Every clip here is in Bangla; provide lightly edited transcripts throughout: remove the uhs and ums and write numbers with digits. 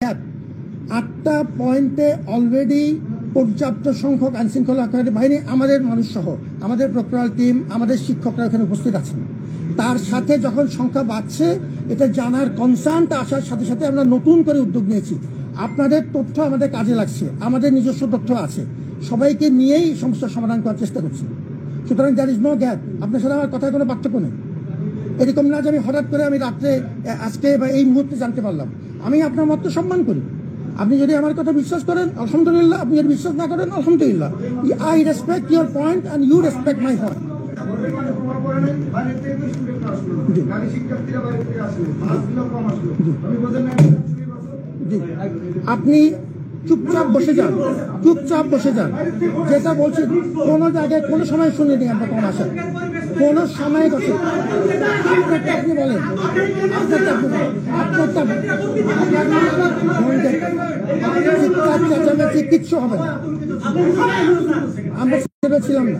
8টা পয়েন্টে অলরেডি পর্যাপ্ত সংখ্যক আইনশৃঙ্খলাকারী বাহিনী, আমাদের মানুষ সহ আমাদের প্রক্টোরাল টিম, আমাদের শিক্ষকরা এখানে উপস্থিত আছেন। তার সাথে যখন সংখ্যা বাড়ছে, এটা জানার কনসার্নটা আসার সাথে সাথে আমরা নতুন করে উদ্যোগ নিয়েছি। আপনাদের তথ্য আমাদের কাজে লাগছে, আমাদের নিজস্ব তথ্য আছে, সবাইকে নিয়েই সমস্যার সমাধান করার চেষ্টা করছি। সুতরাং দ্যার ইজ নো গ্যাপ। আপনার সাথে আমার কথায় কোনো পার্থক্য নেই। এরকম না যে আমি হঠাৎ করে আমি রাত্রে আজকে বা এই মুহূর্তে জানতে পারলাম। আমি আপনার মত সম্মান করি। আপনি যদি আমার কথা বিশ্বাস করেন আলহামদুলিল্লাহ, আপনি যদি বিশ্বাস না করেন আলহামদুলিল্লাহ। I respect your point and you respect my point. আপনি চুপচাপ বসে যান, চুপচাপ বসে যান। যেটা বলছি কোনো জায়গায় কোনো সময় শুনিনি আমরা কম আসা, কোনো সময় কথা আপনারটা আপনি বলেন, আপনারটা চিৎকার চেঁচামেচি কিচ্ছু হবে না। আমরা ছিলাম না।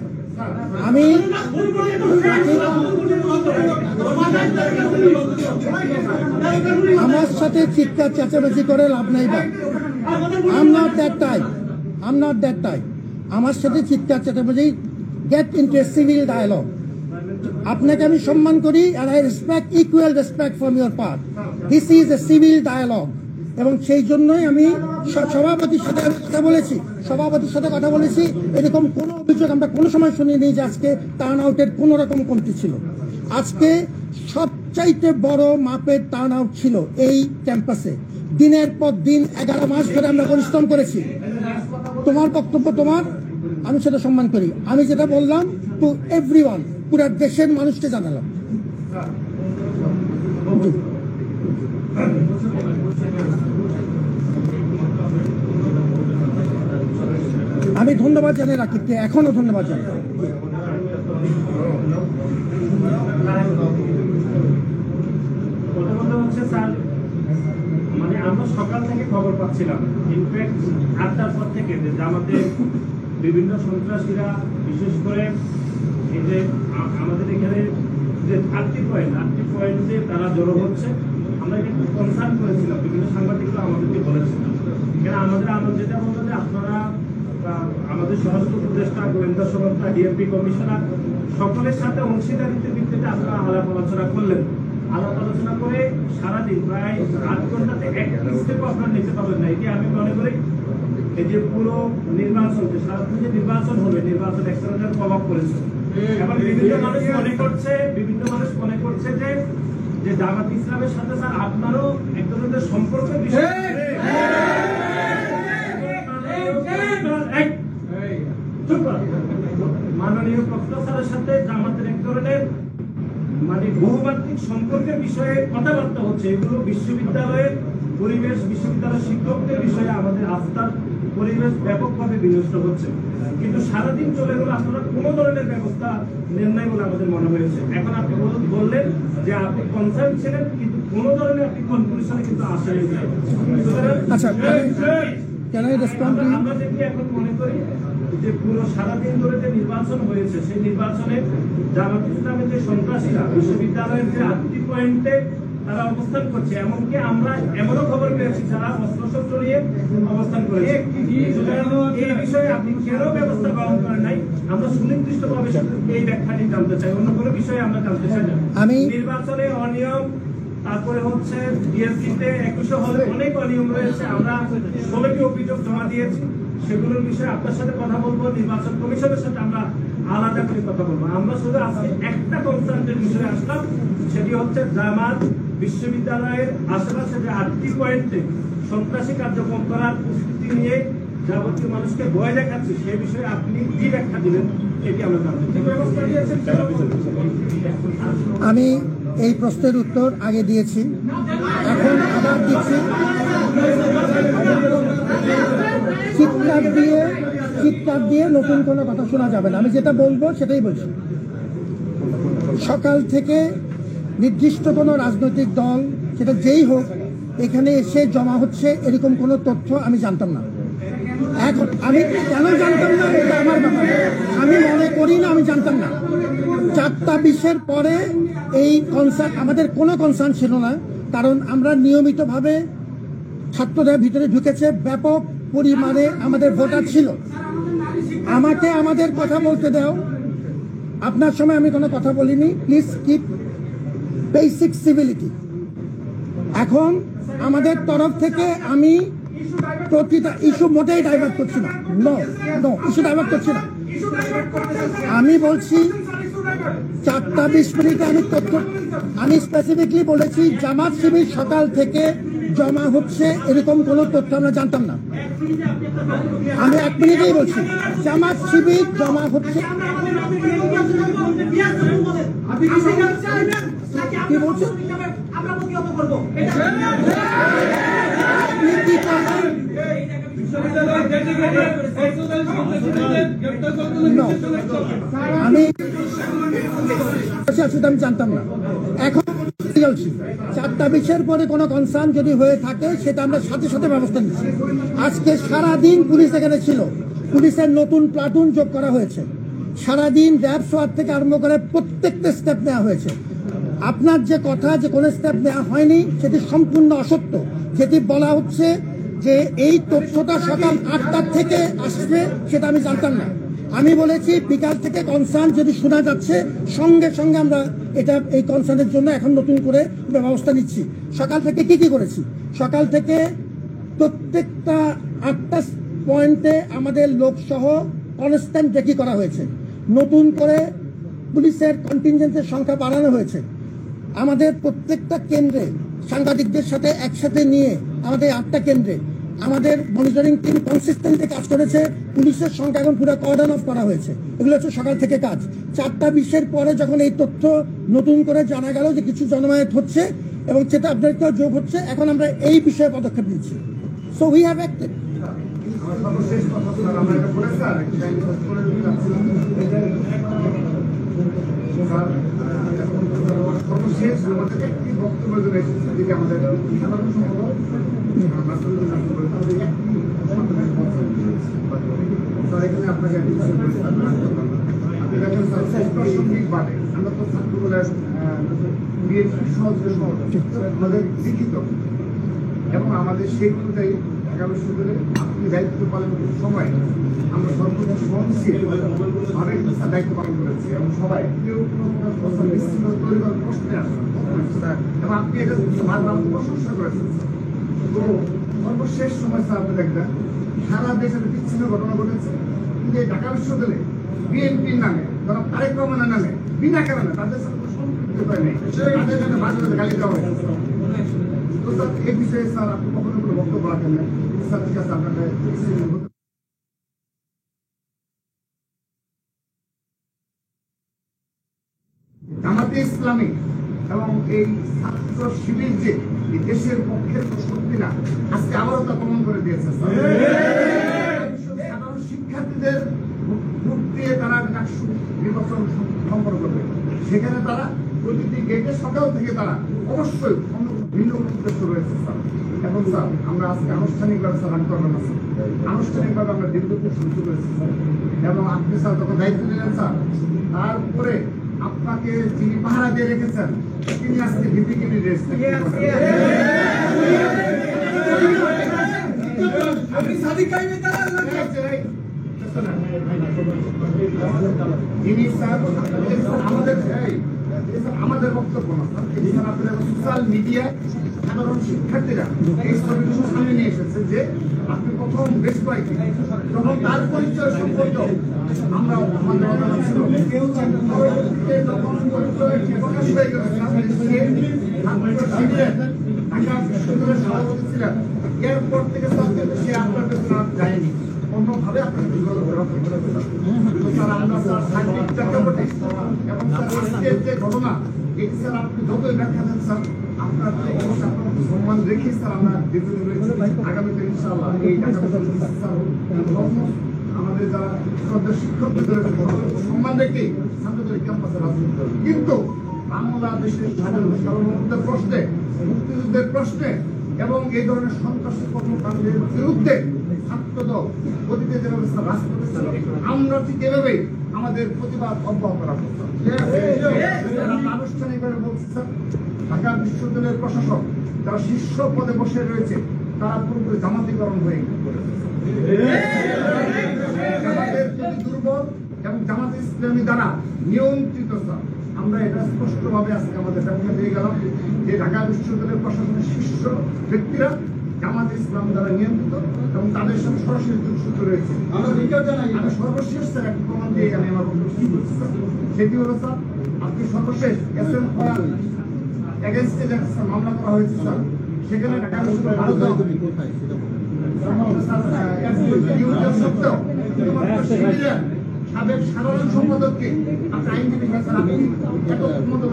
আমি আমার সাথে চিৎকার চেঁচামেচি করে লাভ নাই। বা I'm not that type. I'm not that type. আমার সাথে চিৎকার চেঁচামেচি, get into a civil dialogue. আপনাকে আমি সম্মান করি and I respect equal respect from your part. This is a civil dialogue. এবং সেই জন্যই আমি সভাপতির সাথে কথা বলেছি। এরকম কোনো অভিযোগ আমরা কোনো সময় শুনিনি যে আজকে টার্ন আউটের কোনো রকম কমতি ছিল। আজকে সবচাইতে বড় মাপের টার্ন আউট ছিল এই ক্যাম্পাসে। দিনের পর দিন 11 মাস ধরে আমরা পরিশ্রম করেছি। তোমার বক্তব্য তোমার, আমি সেটা সম্মান করি। আমি যেটা বললাম টু এভরিওয়ান, পুরো দেশের মানুষকে জানালাম। আমি ধন্যবাদ জানিয়ে রাখি, এখনো ধন্যবাদ জানাই। মানে আমরা সকাল থেকে খবর পাচ্ছিলাম, ইনফ্যাক্ট 8টার পর থেকে যে আমাদের বিভিন্ন সন্ত্রাসীরা, বিশেষ করে এই যে আমাদের এখানে যে 8টি পয়েন্টে তারা জড়ো হচ্ছে, আমরা একটু কনসার্ন করেছিলাম, বিভিন্ন সাংবাদিকরা আমাদেরকে বলেছিলাম। কেন আমাদের যেটা বললো যে আপনারা আমাদের স্বরাষ্ট্র উপদেষ্টা, গোয়েন্দা সংস্থা, ডিএমপি কমিশনার সকলের সাথে অংশীদারিত্বের ভিত্তিতে আপনারা আলাপ আলোচনা করলেন। আলাপ আলোচনা করে সারাদিন প্রায় 8 ঘন্টাতে একটা স্টেপও আপনারা নিতে পারবেন না। এটি আমি মনে করি এই যে পুরো নির্বাচন, সারাদিন যে নির্বাচন হবে, নির্বাচন এক ধরনের প্রভাব পড়েছে। এবং বিভিন্ন মানুষ মনে করছে যে জামাত ইসলামের সাথে স্যার আপনারও এক ধরনের সম্পর্কের বিষয়। মাননীয় প্রফেসরের সাথে জামাতের এক ধরনের মানে বহুমাত্রিক সম্পর্কের বিষয়ে কথাবার্তা হচ্ছে। এগুলো বিশ্ববিদ্যালয়ের পরিবেশ, বিশ্ববিদ্যালয়ের শিক্ষকদের বিষয়ে আমাদের আস্থার পরিবেশ ব্যাপকভাবে বিনষ্ট হচ্ছে। কিন্তু সারাদিন চলে গেল, আপনারা কোনো ধরনের ব্যবস্থা নেন নাই বলে আমাদের মনে হয়েছে। এখন আপনি বললেন যে আপনি কনসার্ন ছিলেন, কিন্তু কোনো ধরনের আপনি কনক্লুশনে কিন্তু আসেনি। আমরা যেটি এখন মনে করি যে পুরো সারাদিন ধরে যে নির্বাচন হয়েছে, সেই নির্বাচনে জামাত ইসলামের যে সন্ত্রাসীরা বিশ্ববিদ্যালয়ের যে 8টি পয়েন্টে তারা অবস্থান করছে, এমনকি আমরা এমনও খবর পেয়েছি যারা অস্ত্রশস্ত্র নিয়ে অবস্থান করেছে। এই বিষয়ে আপনি কেন ব্যবস্থা গ্রহণ করেন নাই, আমরা সুনির্দিষ্টভাবে এই ব্যাখ্যাটি জানতে চাই। অন্য কোনো বিষয়ে আমরা জানতে চাই না। নির্বাচনে অনিয়ম, তারপরে হচ্ছে ডিএসসিতে 21 হলে অনেক অনিয়ম রয়েছে। আমরা 16টি অভিযোগ জমা দিয়েছি, সেগুলোর বিষয়ে আপনার সাথে কথা বলবো। নির্বাচন কমিশনের সাথে আমরা আলাদা করে কথা বলবো। আমরা শুধু আজকে একটা কনসার্নের বিষয়ে আসলাম, সেটি হচ্ছে জামাত বিশ্ববিদ্যালয়ের আশেপাশে যে 8টি পয়েন্টে সন্ত্রাসী কার্যক্রম করার প্রস্তুতি নিয়ে যাবতীয় মানুষকে ভয় দেখাচ্ছে, সেই বিষয়ে আপনি কি ব্যাখ্যা দিবেন, এটি আমরা জানতে চাই। ব্যবস্থা নিয়েছেন, আমি এই প্রশ্নের উত্তর আগে দিয়েছি, এখন আবার দিচ্ছি। চিৎকার দিয়ে নতুন কোনো কথা শোনা যাবে না। আমি যেটা বলবো সেটাই বলছি। সকাল থেকে নির্দিষ্ট কোনো রাজনৈতিক দল, সেটা যেই হোক, এখানে এসে জমা হচ্ছে এরকম কোনো তথ্য আমি জানতাম না। এখন আমি কেন জানতাম না এটা আমার ব্যাপার, আমি মনে করি না আমি জানতাম না। 4টা 20-এর পরে এই কনসার্ন, আমাদের কোনো কনসার্ন ছিল না, কারণ আমরা নিয়মিতভাবে ছাত্রদের ভিতরে ঢুকেছে, ব্যাপক পরিমাণে আমাদের ভোটার ছিল। আমাকে আমাদের কথা বলতে দাও, আপনার সময় আমি কোনো কথা বলিনি। Please keep basic civility. এখন আমাদের তরফ থেকে আমি প্রতিটা ইস্যু মোটেই ডাইভার্ট করছি না, নো ইস্যু ডাইভার্ট করছি না। আমি বলছি 4:20 আমি স্পেসিফিকলি বলেছি জামাত শিবির সকাল থেকে জমা হচ্ছে, এরকম কোনো তথ্য আমরা জানতাম না। আমি 1 মিনিটেই বলছি জামাত শিবির জমা হচ্ছে। কি বলছেন? আমি জানতাম না, এখন 4:20 পরে কোনো কনসার্ন যদি হয়ে থাকে সেটা আমরা সাথে সাথে ব্যবস্থা নিচ্ছি। আজকে সারাদিন পুলিশ এখানে ছিল, পুলিশের নতুন প্লাটুন যোগ করা হয়েছে, সারাদিন র্যাব সোয়ার থেকে আরম্ভ করে প্রত্যেকটা স্টেপ নেওয়া হয়েছে। আপনার যে কথা যে কোনো স্টেপ নেওয়া হয়নি সেটি সম্পূর্ণ অসত্য। যেটি বলা হচ্ছে যে এই তথ্যটা সকাল 8টার থেকে আসবে সেটা আমি জানতাম না। আমি বলেছি বিকাল থেকে কনসার্ন যদি শোনা যাচ্ছে সঙ্গে সঙ্গে আমরা এটা এই কনসার্নের জন্য এখন নতুন করে ব্যবস্থা নিচ্ছি। সকাল থেকে কি করেছি? সকাল থেকে প্রত্যেকটা 8টা পয়েন্টে আমাদের লোকসহ কনস্ট্যান্ট ডেকি করা হয়েছে, নতুন করে পুলিশের কন্টিনজেন্টের সংখ্যা বাড়ানো হয়েছে। আমাদের প্রত্যেকটা কেন্দ্রে সাংবাদিকদের সাথে একসাথে নিয়ে আমাদের 8টা কেন্দ্রে আমাদের মনিটরিং টিম কনসিস্টেন্টলি কাজ করেছে। পুলিশের সংখ্যা এখন পুরো কর্ডন অফ করা হয়েছে। এগুলো হচ্ছে সকাল থেকে কাজ। 4:20 পরে যখন এই তথ্য নতুন করে জানা গেল যে কিছু জনমায়েত হচ্ছে এবং সেটা আপডেটটাও যোগ হচ্ছে, এখন আমরা এই বিষয়ে পদক্ষেপ নিচ্ছি। So we have acted. সর্বশেষ আমাদের একটি বক্তব্য এসেছে যেটি আমাদের সাধারণ সম্পাদক এখানে আপনাকে আপনি দেখেন প্রাসঙ্গিকভাবে আমরা তো ছাত্রগুলোর বিএনপির আমাদের লিখিত এবং আমাদের সেই অনুযায়ী ঢাকা বিশ্ববিদ্যালয়ে আপনি দায়িত্ব পালন করার সময় আমরা সর্বোচ্চ সহনশীল ভাবে দায়িত্ব পালন করেছি এবং সবাই কেউ কোনো বিশৃঙ্খলা তৈরি করার প্রশ্নে আসে এবং আপনি এটা বারবার প্রশংসা করেছেন। তো সর্বশেষ সময় স্যার আপনি দেখবেন সারা দেশে বিচ্ছিন্ন ঘটনা ঘটেছে, কিন্তু এই ঢাকা বিশ্ববিদ্যালয়ে বিএনপির নামে তারা তারেক রহমানের নামে বিনা কারণে তাদের সাথে কোনো সম্পৃক্ত করে নেই, তাদের জন্য বাজারে গালি দেওয়া হয়েছে। তো স্যার এই বিষয়ে স্যার আপনি কখনো কোনো বক্তব্য রাখেন না? স্যার ঠিক আছে, আপনাদের জামাতে ইসলামী এবং এই ছাত্র শিবির যে দেশের পক্ষের শক্তিরা আজকে আবারও তা প্রমাণ করে দিয়েছে। সাধারণ শিক্ষার্থীদের ভোট দিয়ে তারা ডাকসু নির্বাচন সম্পন্ন করবে, সেখানে তারা প্রতিটি গেটে সকাল থেকে তারা অবশ্যই ভিন্ন উদ্দেশ্য রয়েছে স্যার। এখন স্যার আমরা আজকে আনুষ্ঠানিকভাবে স্যার রান করলাম না স্যার, আনুষ্ঠানিকভাবে আমরা দীর্ঘদিন শুরু করেছি স্যার। এবং আপনি স্যার যখন দায়িত্ব নিলেন স্যার, তারপরে আপনাকে যিনি পাহারা দিয়ে রেখেছেন তিনি আজকে ভিপিকিনি রেস্ট যিনি স্যার আমাদের বক্তব্য না স্যার, আপনাদের সোশ্যাল মিডিয়ায় সাধারণ শিক্ষার্থীরা এই ছবিগুলো সামনে নিয়ে এসেছে যে আপনি প্রথম বেশ কয়েকদিন যখন তার পরিচয় সম্পর্ক আমরা আমাদের অজানা ছিল, যখন পরিচয় প্রকাশ হয়ে গেল ঢাকা বিশ্ববিদ্যালয়ের সভাপতি ছিলেন, এরপর থেকে সে আপনার পেছনে যায়নি, অন্যভাবে আপনার আমরা সার্বিক প্রেক্ষাপটে এবং আজকের যে ঘটনা এটি স্যার আপনি যতই ব্যাখ্যা দেন স্যার আপনার অবশ্যই আপনার সম্মান রেখে স্যার আমরা দীর্ঘদিন রয়েছি। আগামীতে ইনশাআল্লাহ এই ঢাকা আমাদের যারা শিক্ষকদের সম্মান রেখে ছাত্রদের ক্যাম্পাসে রাজনীতি করবে, কিন্তু বাংলাদেশের সার্বভৌমত্বের প্রশ্নে, মুক্তিযুদ্ধের প্রশ্নে এবং এই ধরনের সন্ত্রাসী কর্মকাণ্ডের বিরুদ্ধে ছাত্রদল গতিতে যেভাবে রাজপথে ছিল, আমরা ঠিক এভাবেই আমাদের প্রতিবাদ অব্যাহত রাখবো। আনুষ্ঠানিকভাবে বলছি স্যার, ঢাকা বিশ্ববিদ্যালয়ের প্রশাসক যারা শীর্ষ পদে বসে রয়েছে তারা পুরোপুরি জামাতিকরণ হয়ে পড়েছে। জামাতের প্রতি দুর্বল এবং জামাতে ইসলামী দ্বারা নিয়ন্ত্রিত স্যার, আমরা এটা স্পষ্টভাবে আজকে আমাদের ব্যাখ্যা দিয়ে গেলাম যে ঢাকা বিশ্ববিদ্যালয়ের প্রশাসনের শীর্ষ ব্যক্তিরা জামাতে ইসলাম দ্বারা নিয়ন্ত্রিত এবং তাদের সাথে সরাসরি যোগসূত্র রয়েছে। আমি সর্বশেষ স্যার একটা প্রমাণ দিয়ে আমি আমার বক্তব্য শুরু করছি স্যার, সেটি হলো স্যার আজকে সর্বশেষ SM ফয়াল এগেইনস্টে যে মামলা করা হয়েছে স্যার, সেখানে ঢাকা বিশ্ববিদ্যালয় সাবেক সাধারণ সম্পাদককে আপনি আইনজীবী স্যার, আপনি এত উন্নত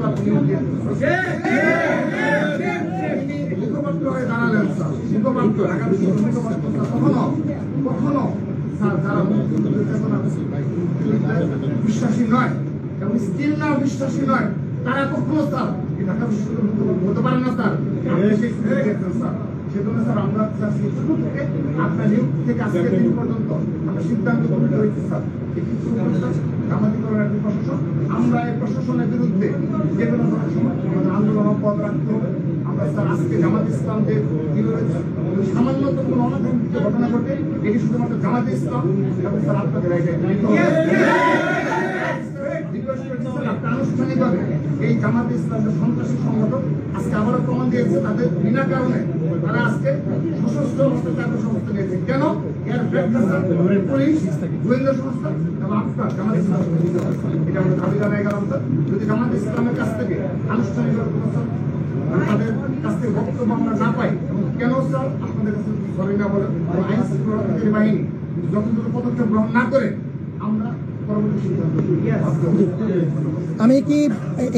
মুখপাত্র হয়ে দাঁড়ালেন স্যার, মুখপাত্র ঢাকা বিশ্ববিদ্যালয় মুখপাত্র স্যার, কখনো স্যার যারা বিশ্বাসী নয় এবং স্কিল নাও বিশ্বাসী নয়, তারা কখনো স্যার এই ঢাকা বিশ্ববিদ্যালয় হতে পারে না স্যার। আপনি সেই সুযোগ দেখছেন স্যার, সেজন্য স্যার আমরা শুরু থেকে আপনার নিয়োগ থেকে আজকের দিন পর্যন্ত আমরা সিদ্ধান্ত গ্রহণ হয়েছি স্যার, জামাতিকরণের প্রশাসন, আমরা এই প্রশাসনের বিরুদ্ধে যে কোনো সময় আমাদের আন্দোলন অব্যাহত রাখতে হবে। আমরা স্যার আজকে জামাত ইসলামদের কি রয়েছে সামান্যতম কোনো অনাকাঙ্ক্ষিত ঘটনা ঘটে, এটি শুধুমাত্র জামাতে ইসলাম এবং স্যার আপনাদের আনুষ্ঠানিকভাবে এই জামাতে ইসলামের সন্ত্রাসী সংগঠন আজকে আবারও প্রমাণ দিয়েছে তাদের বিনা কারণে তারা আজকে সশস্ত্র অবস্থায় কর্মসংস্থান নিয়েছে। কেন? এর পুলিশ, গোয়েন্দা সংস্থা এবং আপনার জামাত ইসলাম, এটা আমরা দাবি জানাই গেলাম স্যার। যদি জামাত ইসলামের কাছ থেকে আনুষ্ঠানিকভাবে তাদের কাছ থেকে বক্তব্য আমরা না পাই, কেন স্যার আপনাদের কাছে সরি না বলে আইন শৃঙ্খলাকারী বাহিনী যতটুকু পদক্ষেপ গ্রহণ না করে আমরা পরবর্তী সিদ্ধান্ত। আমি কি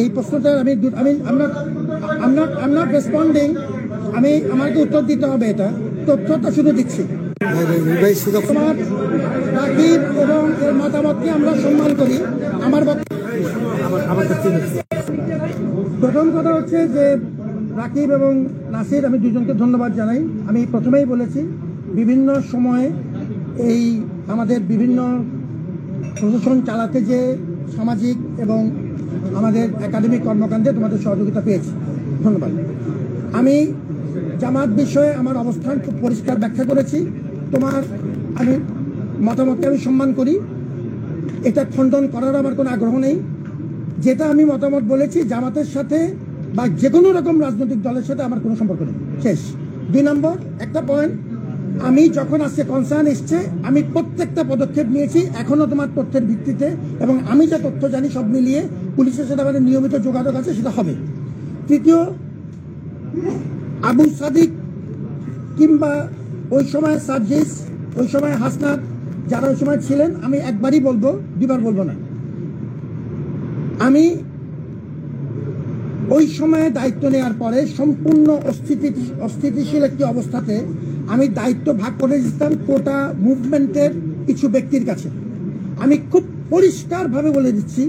এই প্রশ্নটা আমি নট রেসপন্ডিং, আমাকে উত্তর দিতে হবে, এটা তথ্যটা শুধু দিচ্ছি। তোমার রাকিব এবং এর মতামতকে আমরা সম্মান করি। আমার প্রথম কথা হচ্ছে যে রাকিব এবং নাসির, আমি দুজনকে ধন্যবাদ জানাই। আমি প্রথমেই বলেছি বিভিন্ন সময়ে এই আমাদের বিভিন্ন প্রশাসন চালাতে যে সামাজিক এবং আমাদের একাডেমিক কর্মকাণ্ডে তোমাদের সহযোগিতা পেয়েছি, ধন্যবাদ। আমি জামাত বিষয়ে আমার অবস্থান খুব পরিষ্কার ব্যাখ্যা করেছি। আমি মতামতকে আমি সম্মান করি, এটা খণ্ডন করার আমার কোনো আগ্রহ নেই। যেটা আমি মতামত বলেছি, জামাতের সাথে বা যে কোনো রকম রাজনৈতিক দলের সাথে আমার কোনো সম্পর্ক নেই, শেষ। 2 নম্বর একটা পয়েন্ট, আমি যখন আজকে কনসার্ন এসছে আমি প্রত্যেকটা পদক্ষেপ নিয়েছি এখনো তোমার তথ্যের ভিত্তিতে, এবং আমি যা তথ্য জানি সব মিলিয়ে পুলিশের সাথে আমাদের নিয়মিত যোগাযোগ আছে, সেটা হবে। তৃতীয়, আবু সাদিক কিংবা ওই সময় সার্জিস, ওই সময় হাসনাত, যারা ওই সময় ছিলেন, আমি একবারই বলবো, দুবার বলবো না। আমি ওই সময়ে দায়িত্ব নেওয়ার পরে সম্পূর্ণ অস্থিতিশীল একটি অবস্থাতে আমি দায়িত্ব ভাগ করে দিতাম কোটা মুভমেন্টের কিছু ব্যক্তির কাছে। আমি খুব পরিষ্কারভাবে বলে দিচ্ছি,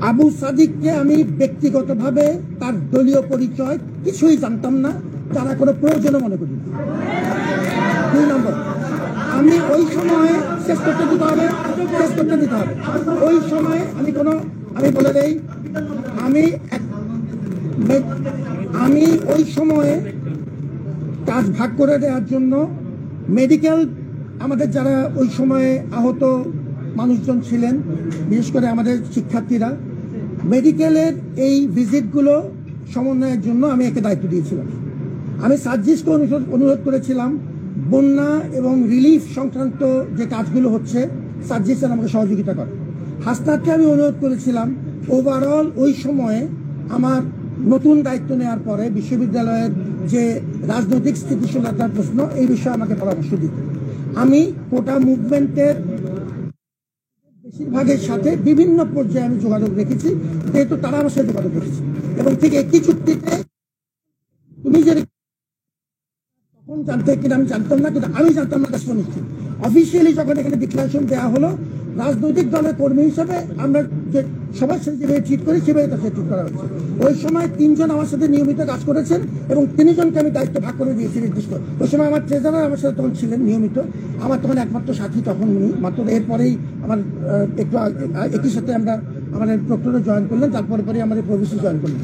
আবু সাদিককে আমি ব্যক্তিগতভাবে তার দলীয় পরিচয় কিছুই জানতাম না, তারা কোনো প্রয়োজনও মনে করি না। 2 নম্বর, আমি ওই সময় শেষ করতে দিতে হবে। ওই সময় আমি বলে দেই, আমি ওই সময়ে কাজ ভাগ করে দেওয়ার জন্য মেডিকেল, আমাদের যারা ওই সময়ে আহত মানুষজন ছিলেন, বিশেষ করে আমাদের শিক্ষার্থীরা, মেডিকেলের এই ভিজিটগুলো সমন্বয়ের জন্য আমি একে দায়িত্ব দিয়েছিলাম। আমি সার্জিসকে অনুরোধ করেছিলাম বন্যা এবং রিলিফ সংক্রান্ত যে কাজগুলো হচ্ছে সার্জিস আমাকে সহযোগিতা করে। হাসনাতকে আমি অনুরোধ করেছিলাম ওভারঅল ওই সময়ে আমার নতুন দায়িত্ব নেওয়ার পরে বিশ্ববিদ্যালয়ের যে রাজনৈতিক স্থিতিশীলতার প্রশ্ন, এই বিষয়ে আমাকে পরামর্শ দিতে। আমি কোটা মুভমেন্টের বেশিরভাগের সাথে বিভিন্ন পর্যায়ে আমি যোগাযোগ রেখেছি, যেহেতু তারা আমার সাথে যোগাযোগ রেখেছে। এবং ঠিক একই চুক্তিতে তুমি যে তখন জানতে কিনা আমি জানতাম না, কিন্তু আমি জানতাম না অফিসিয়ালি যখন এখানে ডিক্লারেশন দেওয়া হলো, রাজনৈতিক দলের কর্মী হিসেবে আমরা যে সবার সাথে যেভাবে ট্রিট করি সেভাবে তার সাথে ট্রিট করা হচ্ছে। ওই সময় 3 জন আমার সাথে নিয়মিত কাজ করেছেন এবং 3 জনকে আমি দায়িত্ব ভাগ করে দিয়েছি নির্দিষ্ট। ওই সময় আমার ট্রেজারার আমার সাথে তখন ছিলেন নিয়মিত, আমার তখন একমাত্র সাথী তখন উনি, মাত্র এরপরেই আমার একটু একই সাথে আমরা আমাদের প্রক্টরে জয়েন করলেন, তারপরে আমাদের প্রভিসি জয়েন করলেন।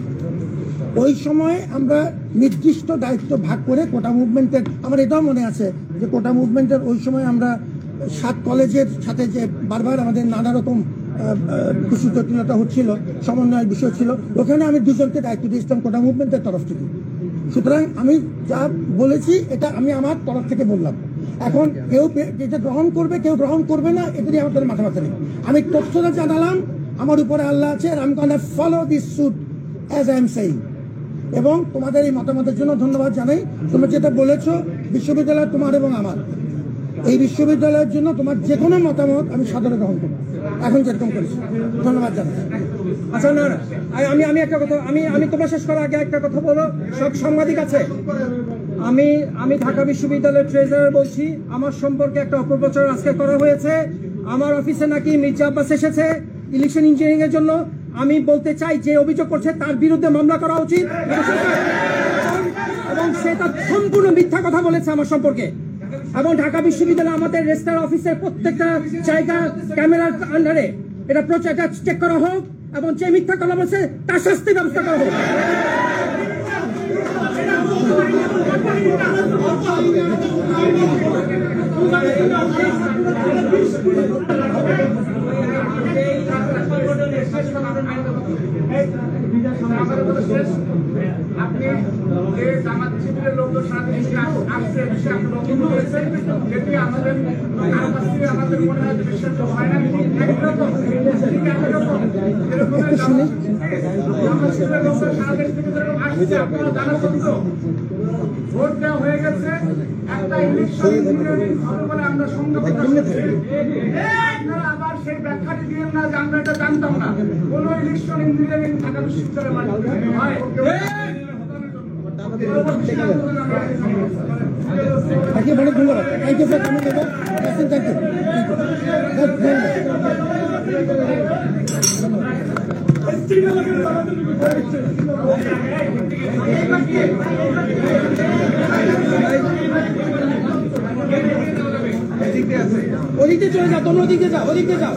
ওই সময় আমরা নির্দিষ্ট দায়িত্ব ভাগ করে কোটা মুভমেন্টের, আমার এটাও মনে আছে যে কোটা মুভমেন্টের ওই সময় আমরা 7 কলেজের সাথে যে বারবার আমাদের নানা রকম কিছু জটিলতা হচ্ছিল, সমন্বয়ের বিষয় ছিল, ওখানে আমি 2 জনকে দায়িত্ব দিয়েছিলাম কোটা মুভমেন্টের তরফ থেকে। সুতরাং আমি যা বলেছি এটা আমি আমার তরফ থেকে বললাম। এখন কেউ যেটা গ্রহণ করবে, কেউ গ্রহণ করবে না, এটা নিয়ে আমাদের মাথা ব্যথা নেই। আমি তথ্যটা জানালাম, আমার উপরে আল্লাহ আছে, আর আমি gonna follow this suit as I am saying. এবং তোমাদের এই মতামতের জন্য ধন্যবাদ জানাই। তোমরা যেটা বলেছো বিশ্ববিদ্যালয় তোমার এবং আমার, এই বিশ্ববিদ্যালয়ের জন্য তোমার যে কোনো মতামত আমি সাদরে গ্রহণ করব, এখন যেরকম করেছি। ধন্যবাদ জানাই। আচ্ছা না, আমি একটা কথা, আমি তোমরা শেষ করার আগে একটা কথা বলো, সব সাংবাদিক আছে। আমি ঢাকা বিশ্ববিদ্যালয়ের ট্রেজারার বলছি, আমার সম্পর্কে একটা অপপ্রচার আজকে করা হয়েছে। আমার অফিসে নাকি মির্জা আব্বাস এসেছে ইলেকশন ইঞ্জিনিয়ারিং এর জন্য। আমি বলতে চাই, যে অভিযোগ করছে তার বিরুদ্ধে মামলা করা উচিত, এবং সেটা সম্পূর্ণ মিথ্যা কথা বলেছে আমার সম্পর্কে। এবং ঢাকা বিশ্ববিদ্যালয় আমাদের রেজিস্ট্রার অফিসের প্রত্যেকটা জায়গা ক্যামেরার আন্ডারে এটা প্রচারটা চেক করা হোক, এবং যে মিথ্যা কথা বলেছে তার শাস্তির ব্যবস্থা করা হোক। আপনি যে জামাত শিবিরের লোকজন সারাদিন আসছে, আপনি লক্ষ্য করেছেন, যেটি আমাদের আমাদের মনে হয় বিশ্বাস হয় না। ভোট দেওয়া হয়ে গেছে, একটা ইলেকশন ইঞ্জিনিয়ারিং হবে বলে আমরা সংখ্যা প্রকাশ করছি। আপনারা আবার সেই ব্যাখ্যাটি দিয়েন না যে আমরা এটা জানতাম না। কোন ইলেকশন ইঞ্জিনিয়ারিং ঢাকা বিশ্ববিদ্যালয়ের মাধ্যমে হয়। থ্যাংক ইউ, অনেক ধন্যবাদ। Thank you for coming. Thank you. ওদিকে চলে যাও, তোমরা ওদিকে যাও, ওদিকে যাও।